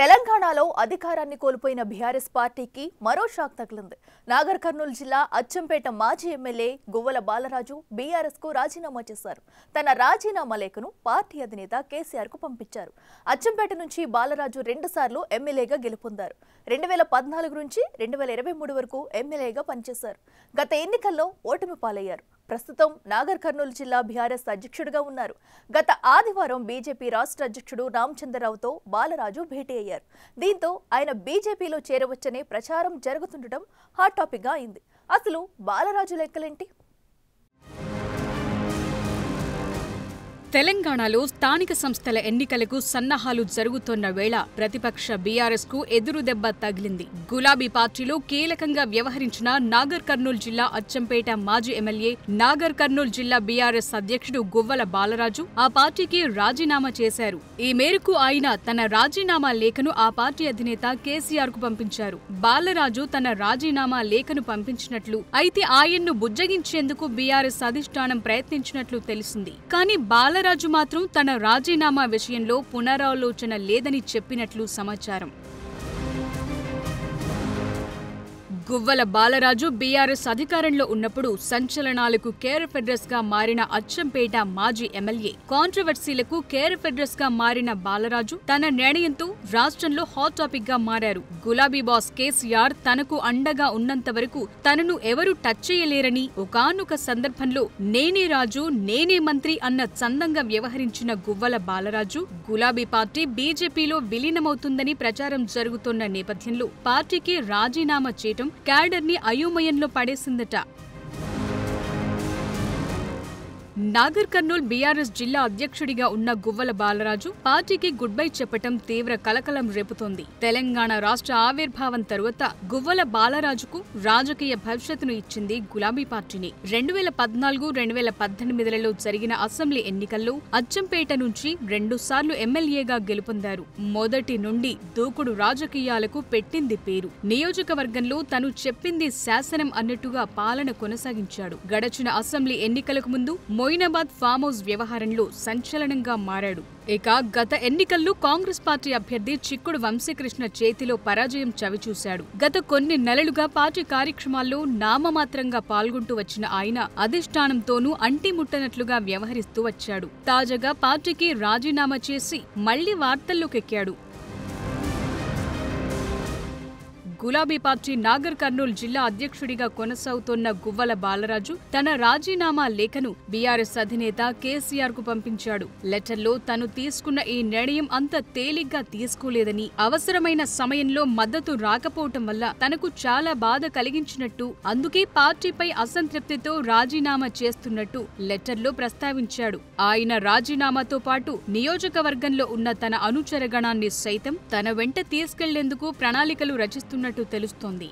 తెలంగాణలో అధికారాన్ని కోల్పోయిన బీఆర్ఎస్ పార్టీకి మరో షాక్ తగిలింది. నాగర్ కర్నూలు జిల్లా అచ్చంపేట మాజీ ఎమ్మెల్యే గువ్వల బాలరాజు బీఆర్ఎస్ కు రాజీనామా చేశారు. తన రాజీనామా లేఖను పార్టీ అధినేత కేసీఆర్ కు పంపించారు. అచ్చంపేట నుంచి బాలరాజు 2 సార్లు ఎమ్మెల్యేగా గెలుపొందారు. 2014 నుంచి 2023 వరకు ఎమ్మెల్యేగా పనిచేశారు. గత ఎన్నికల్లో ఓటమి పాలయ్యారు. ప్రస్తుతం నాగర్ కర్నూలు జిల్లా బీఆర్ఎస్ అధ్యక్షుడిగా ఉన్నారు. గత ఆదివారం బీజేపీ రాష్ట్ర అధ్యక్షుడు రామచంద్రరావుతో బాలరాజు భేటీ అయ్యారు. దీంతో ఆయన బీజేపీలో చేరవచ్చనే ప్రచారం జరుగుతుండటం హాట్ టాపిక్ గా అయింది. అసలు బాలరాజు లెక్కలేంటి? తెలంగాణలో స్థానిక సంస్థల ఎన్నికలకు సన్నాహాలు జరుగుతున్న వేళ ప్రతిపక్ష బీఆర్ఎస్ కు ఎదురుదెబ్బ తగిలింది. గులాబీ పార్టీలో కీలకంగా వ్యవహరించిన నాగర్ కర్నూలు జిల్లా అచ్చంపేట మాజీ ఎమ్మెల్యే, నాగర్ కర్నూలు జిల్లా బీఆర్ఎస్ అధ్యక్షుడు గువ్వల బాలరాజు ఆ పార్టీకి రాజీనామా చేశారు. ఈ మేరకు ఆయన తన రాజీనామా లేఖను ఆ పార్టీ అధినేత కేసీఆర్ కు పంపించారు. బాలరాజు తన రాజీనామా లేఖను పంపించినట్లు, అయితే ఆయన్ను బుజ్జగించేందుకు బీఆర్ఎస్ అధిష్టానం ప్రయత్నించినట్లు తెలిసింది. కానీ బాలరాజు మాత్రం తన రాజీనామా విషయంలో పునరాలోచన లేదని చెప్పినట్లు సమాచారం. గువ్వల బాలరాజు బీఆర్ఎస్ అధికారంలో ఉన్నప్పుడు సంచలనాలకు కేర్ అడ్రస్ గా మారిన అచ్చంపేట మాజీ ఎమ్మెల్యే, కాంట్రవర్సీలకు కేర్ అడ్రస్ గా మారిన బాలరాజు తన నిర్ణయంతో రాష్ట్రంలో హాట్ టాపిక్ గా మారారు. గులాబీ బాస్ కేసీఆర్ తనకు అండగా ఉన్నంత వరకు తనను ఎవరూ టచ్ చేయలేరని, ఒకానొక సందర్భంలో నేనే రాజు నేనే మంత్రి అన్న చందంగా వ్యవహరించిన గువ్వల బాలరాజు గులాబీ పార్టీ బీజేపీలో విలీనమవుతుందని ప్రచారం జరుగుతున్న నేపథ్యంలో పార్టీకి రాజీనామా చేయటం క్యాడర్ ని అయోమయంలో పడేసిందట. నాగర్ కర్నూల్ బీఆర్ఎస్ జిల్లా అధ్యక్షుడిగా ఉన్న గువ్వల బాలరాజు పార్టీకి గుడ్ బై చెప్పటం తీవ్ర కలకలం రేపుతోంది. తెలంగాణ రాష్ట్ర ఆవిర్భావం తరువాత గువ్వల బాలరాజుకు రాజకీయ భవిష్యత్తును ఇచ్చింది గులాబీ పార్టీని. 2014-2018లలో జరిగిన అసెంబ్లీ ఎన్నికల్లో అచ్చంపేట నుంచి 2 సార్లు ఎమ్మెల్యేగా గెలుపొందారు. మొదటి నుండి దూకుడు రాజకీయాలకు పెట్టింది పేరు. నియోజకవర్గంలో తను చెప్పింది శాసనం అన్నట్టుగా పాలన కొనసాగించాడు. గడచిన అసెంబ్లీ ఎన్నికలకు ముందు మొయినాబాద్ ఫామ్ హౌస్ వ్యవహారంలో సంచలనంగా మారాడు. ఇక గత ఎన్నికల్లో కాంగ్రెస్ పార్టీ అభ్యర్థి చిక్కుడు వంశీకృష్ణ చేతిలో పరాజయం చవిచూశాడు. గత కొన్ని నెలలుగా పార్టీ కార్యక్రమాల్లో నామమాత్రంగా పాల్గొంటూ వచ్చిన ఆయన అధిష్టానంతోనూ అంటిముట్టనట్లుగా వ్యవహరిస్తూ వచ్చాడు. తాజాగా పార్టీకి రాజీనామా చేసి మళ్లీ వార్తల్లోకెక్కాడు. గులాబీ పార్టీ నాగర్ కర్నూలు జిల్లా అధ్యక్షుడిగా కొనసాగుతోన్న గువ్వల బాలరాజు తన రాజీనామా లేఖను బీఆర్ఎస్ అధినేత కేసీఆర్ కు పంపించాడు. లెటర్లో తను తీసుకున్న ఈ నిర్ణయం అంత తేలిగ్గా తీసుకోలేదని, అవసరమైన సమయంలో మద్దతు రాకపోవటం వల్ల తనకు చాలా బాధ కలిగించినట్టు, అందుకే పార్టీపై అసంతృప్తితో రాజీనామా చేస్తున్నట్టు లెటర్లో ప్రస్తావించాడు. ఆయన రాజీనామాతో పాటు నియోజకవర్గంలో ఉన్న తన అనుచరగణాన్ని సైతం తన వెంట తీసుకెళ్లేందుకు ప్రణాళికలు రచిస్తున్నట్టు తెలుస్తోంది.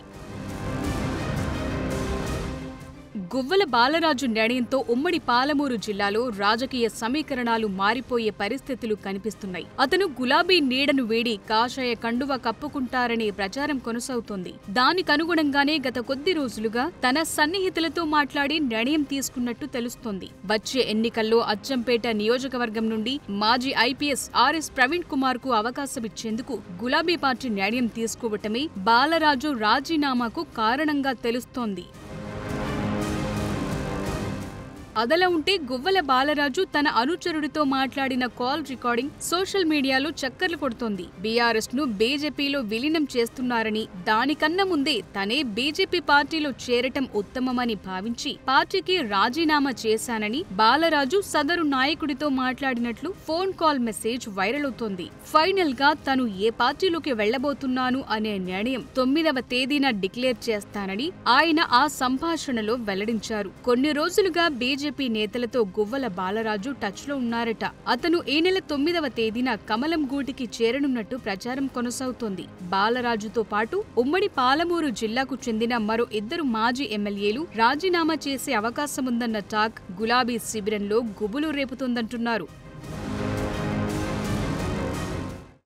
గువ్వల బాలరాజు నిర్ణయంతో ఉమ్మడి పాలమూరు జిల్లాలో రాజకీయ సమీకరణాలు మారిపోయే పరిస్థితులు కనిపిస్తున్నాయి. అతను గులాబీ నీడను వీడి కాషాయ కండువా కప్పుకుంటారనే ప్రచారం కొనసాగుతోంది. దానికనుగుణంగానే గత కొద్ది రోజులుగా తన సన్నిహితులతో మాట్లాడి నిర్ణయం తీసుకున్నట్టు తెలుస్తోంది. వచ్చే ఎన్నికల్లో అచ్చంపేట నియోజకవర్గం నుండి మాజీ ఐపీఎస్ ఆర్ఎస్ ప్రవీణ్ కుమార్ కు అవకాశమిచ్చేందుకు గులాబీ పార్టీ నిర్ణయం తీసుకోవటమే బాలరాజు రాజీనామాకు కారణంగా తెలుస్తోంది. అదలా ఉంటే గువ్వల బాలరాజు తన అనుచరుడితో మాట్లాడిన కాల్ రికార్డింగ్ సోషల్ మీడియాలో చక్కర్లు కొడుతోంది. బీఆర్ఎస్ ను బీజేపీలో విలీనం చేస్తున్నారని, దానికన్నా ముందే తనే బీజేపీ పార్టీలో చేరటం ఉత్తమమని భావించి పార్టీకి రాజీనామా చేశానని బాలరాజు సదరు నాయకుడితో మాట్లాడినట్లు ఫోన్ కాల్ మెసేజ్ వైరల్ అవుతోంది. ఫైనల్ గా తను ఏ పార్టీలోకి వెళ్లబోతున్నాను అనే నిర్ణయం 9వ తేదీన డిక్లేర్ చేస్తానని ఆయన ఆ సంభాషణలో వెల్లడించారు. కొన్ని రోజులుగా బీజేపీ నేతలతో గువ్వల బాలరాజు టచ్ లో ఉన్నారట. అతను ఈ నెల 9వ తేదీన కమలం గూటికి చేరనున్నట్టు ప్రచారం కొనసాగుతోంది. బాలరాజుతో పాటు ఉమ్మడి పాలమూరు జిల్లాకు చెందిన మరో 2 మాజీ ఎమ్మెల్యేలు రాజీనామా చేసే అవకాశముందన్న టాక్ గులాబీ శిబిరంలో గుబులు రేపుతోందంటున్నారు.